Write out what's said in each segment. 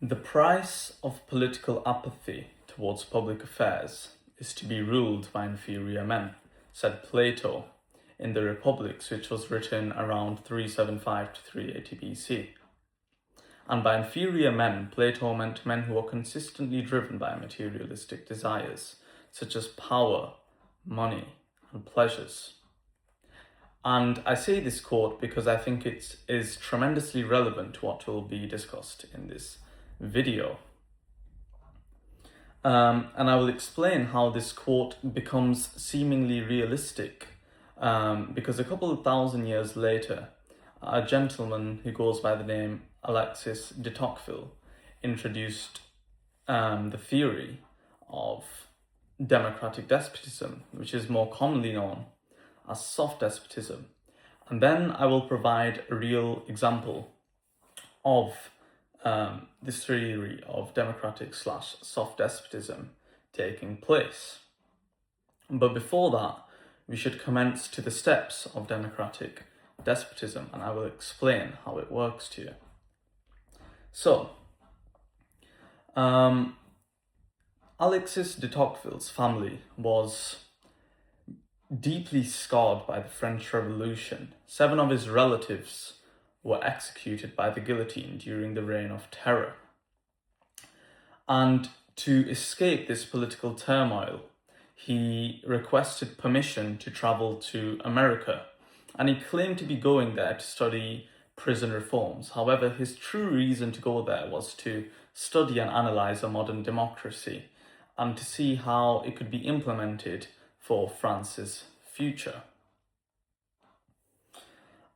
The price of political apathy towards public affairs is to be ruled by inferior men, said Plato in the Republics, which was written around 375 to 380 BC. And by inferior men, Plato meant men who are consistently driven by materialistic desires, such as power, money, and pleasures. And I say this quote because I think it is tremendously relevant to what will be discussed in this video. And I will explain how this quote becomes seemingly realistic because a couple of thousand years later, a gentleman who goes by the name Alexis De Tocqueville introduced the theory of democratic despotism, which is more commonly known as soft despotism. And then I will provide a real example of this theory of democratic/soft despotism taking place. But before that, we should commence to the steps of democratic despotism, and I will explain how it works to you. So, Alexis de Tocqueville's family was deeply scarred by the French Revolution. 7 of his relatives were executed by the guillotine during the Reign of Terror. And to escape this political turmoil, he requested permission to travel to America, and he claimed to be going there to study prison reforms. However, his true reason to go there was to study and analyze a modern democracy and to see how it could be implemented for France's future.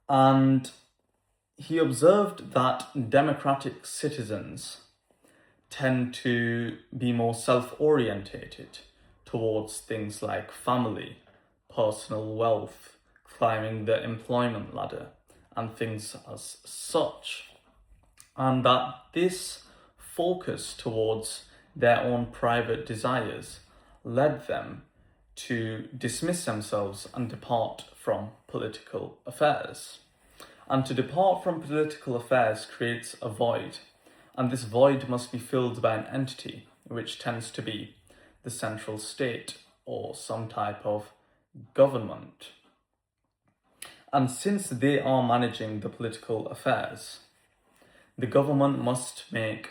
And he observed that democratic citizens tend to be more self-orientated towards things like family, personal wealth, climbing the employment ladder, and things as such. And that this focus towards their own private desires led them to dismiss themselves and depart from political affairs. And to depart from political affairs creates a void, and this void must be filled by an entity, which tends to be the central state or some type of government. And since they are managing the political affairs, the government must make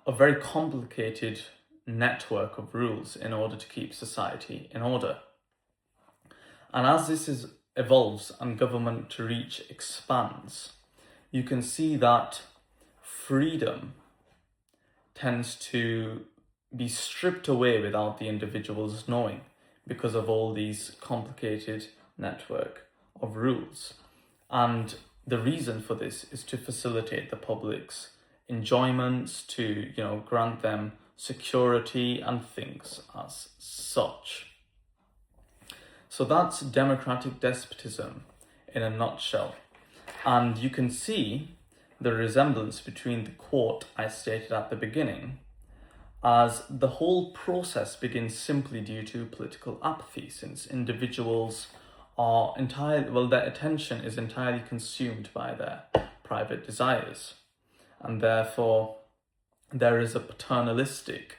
a very complicated network of rules in order to keep society in order. And as this evolves and government reach expands, you can see that freedom tends to be stripped away without the individuals knowing because of all these complicated network of rules. And the reason for this is to facilitate the public's enjoyments, to grant them security and things as such. So that's democratic despotism in a nutshell. And you can see the resemblance between the quote I stated at the beginning, as the whole process begins simply due to political apathy, since individuals are their attention is entirely consumed by their private desires. And therefore, there is a paternalistic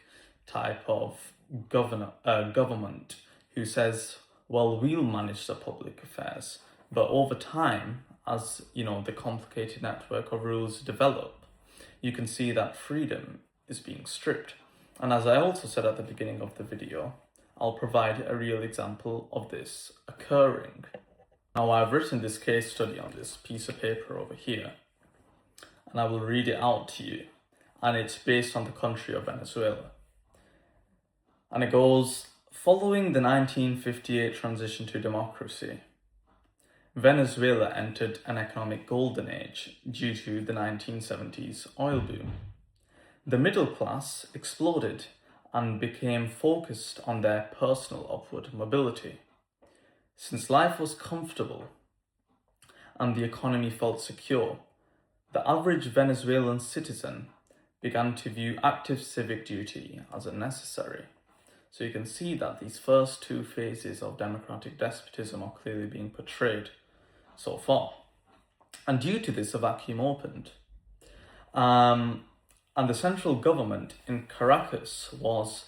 type of government who says, well, we'll manage the public affairs. But over time, as the complicated network of rules develop, you can see that freedom is being stripped. And as I also said at the beginning of the video, I'll provide a real example of this occurring. Now, I've written this case study on this piece of paper over here, and I will read it out to you. And it's based on the country of Venezuela. And it goes, following the 1958 transition to democracy, Venezuela entered an economic golden age due to the 1970s oil boom. The middle class exploded and became focused on their personal upward mobility. Since life was comfortable and the economy felt secure, the average Venezuelan citizen began to view active civic duty as unnecessary. So you can see that these first 2 phases of democratic despotism are clearly being portrayed so far. And due to this, a vacuum opened. And the central government in Caracas was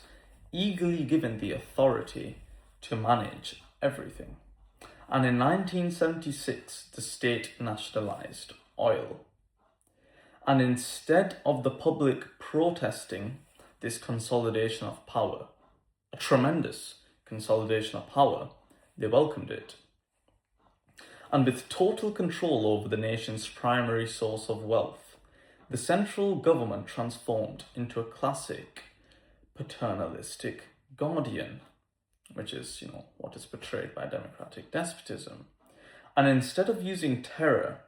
eagerly given the authority to manage everything. And in 1976, the state nationalized oil. And instead of the public protesting this consolidation of power, a tremendous consolidation of power, they welcomed it. And with total control over the nation's primary source of wealth, the central government transformed into a classic paternalistic guardian, which is, what is portrayed by democratic despotism. And instead of using terror,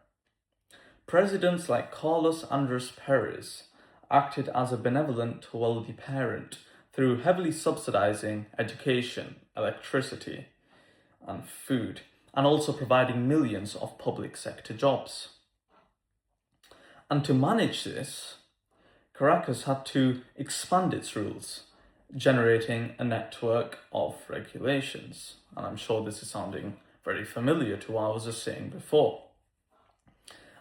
presidents like Carlos Andrés Pérez acted as a benevolent, wealthy parent through heavily subsidizing education, electricity, and food, and also providing millions of public sector jobs. And to manage this, Caracas had to expand its rules, generating a network of regulations. And I'm sure this is sounding very familiar to what I was just saying before.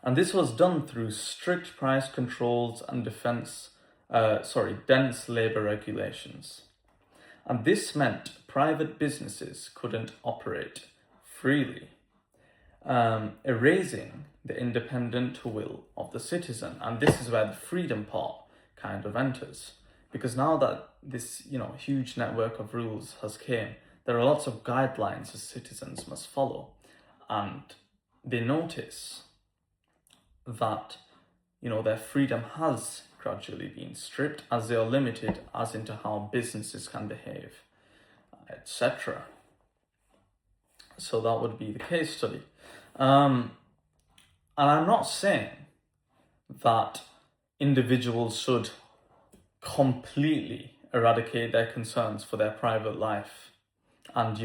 And this was done through strict price controls and dense labor regulations. And this meant private businesses couldn't operate freely, erasing the independent will of the citizen. And this is where the freedom part kind of enters. Because now that this, huge network of rules has came, there are lots of guidelines that citizens must follow. And they notice that, their freedom has gradually been stripped as they are limited as into how businesses can behave, etc. So that would be the case study. And I'm not saying that individuals should completely eradicate their concerns for their private life and,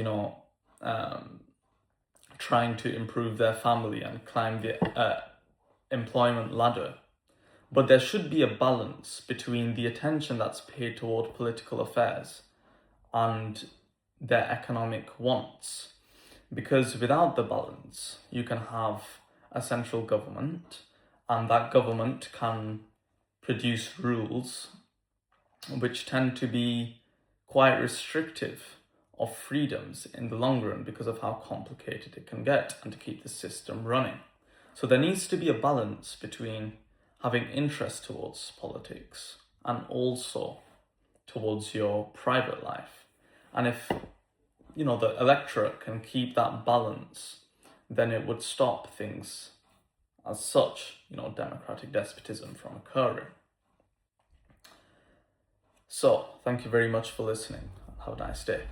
trying to improve their family and climb the employment ladder. But there should be a balance between the attention that's paid toward political affairs and their economic wants. Because without the balance, you can have a central government, and that government can produce rules which tend to be quite restrictive of freedoms in the long run because of how complicated it can get and to keep the system running. So there needs to be a balance between having interest towards politics and also towards your private life. And if, the electorate can keep that balance, then it would stop things as such, democratic despotism from occurring. So, thank you very much for listening. Have a nice day.